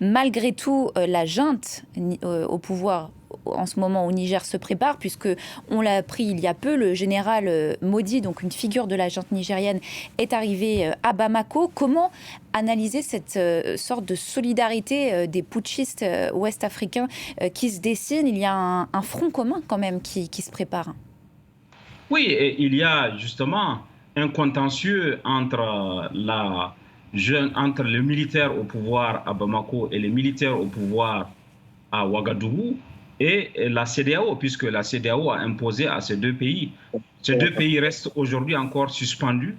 malgré tout, la junte au pouvoir en ce moment au Niger se prépare, puisque on l'a appris il y a peu, le général Modi, donc une figure de la junte nigérienne, est arrivé à Bamako. Comment analyser cette sorte de solidarité des putschistes ouest-africains qui se dessine? Il y a un front commun quand même qui se prépare. Oui, et il y a justement un contentieux entre les militaires au pouvoir à Bamako et les militaires au pouvoir à Ouagadougou et la CEDEAO, puisque la CEDEAO a imposé à ces deux pays. Ces deux pays restent aujourd'hui encore suspendus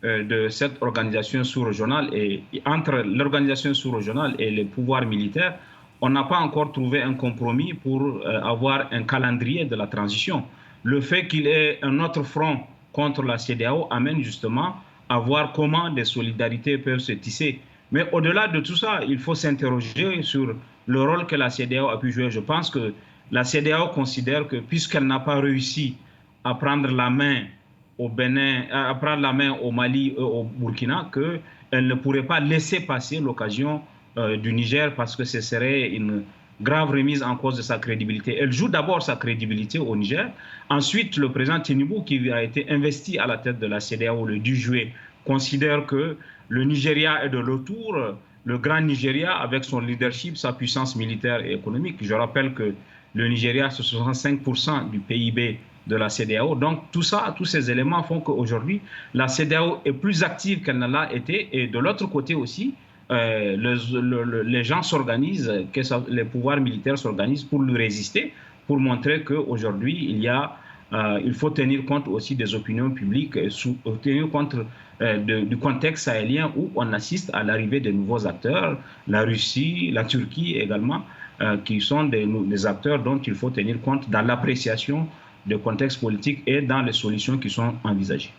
de cette organisation sous-régionale, et entre l'organisation sous-régionale et les pouvoirs militaires, on n'a pas encore trouvé un compromis pour avoir un calendrier de la transition. Le fait qu'il y ait un autre front contre la CEDEAO amène justement à voir comment des solidarités peuvent se tisser. Mais au-delà de tout ça, il faut s'interroger sur le rôle que la CEDEAO a pu jouer. Je pense que la CEDEAO considère que puisqu'elle n'a pas réussi à prendre la main au Bénin, à prendre la main au Mali et au Burkina, qu'elle ne pourrait pas laisser passer l'occasion du Niger, parce que ce serait une grave remise en cause de sa crédibilité. Elle joue d'abord sa crédibilité au Niger. Ensuite, le président Tinubu, qui a été investi à la tête de la CEDEAO le 10 juillet, considère que le Nigeria est de retour, le grand Nigeria, avec son leadership, sa puissance militaire et économique. Je rappelle que le Nigeria, c'est 65% du PIB de la CEDEAO. Donc tout ça, tous ces éléments font qu'aujourd'hui, la CEDEAO est plus active qu'elle ne l'a été. Et de l'autre côté aussi, les gens s'organisent, les pouvoirs militaires s'organisent pour lui résister, pour montrer qu'aujourd'hui, il faut tenir compte aussi des opinions publiques, tenir compte du contexte sahélien où on assiste à l'arrivée de nouveaux acteurs, la Russie, la Turquie également, qui sont des acteurs dont il faut tenir compte dans l'appréciation du contexte politique et dans les solutions qui sont envisagées.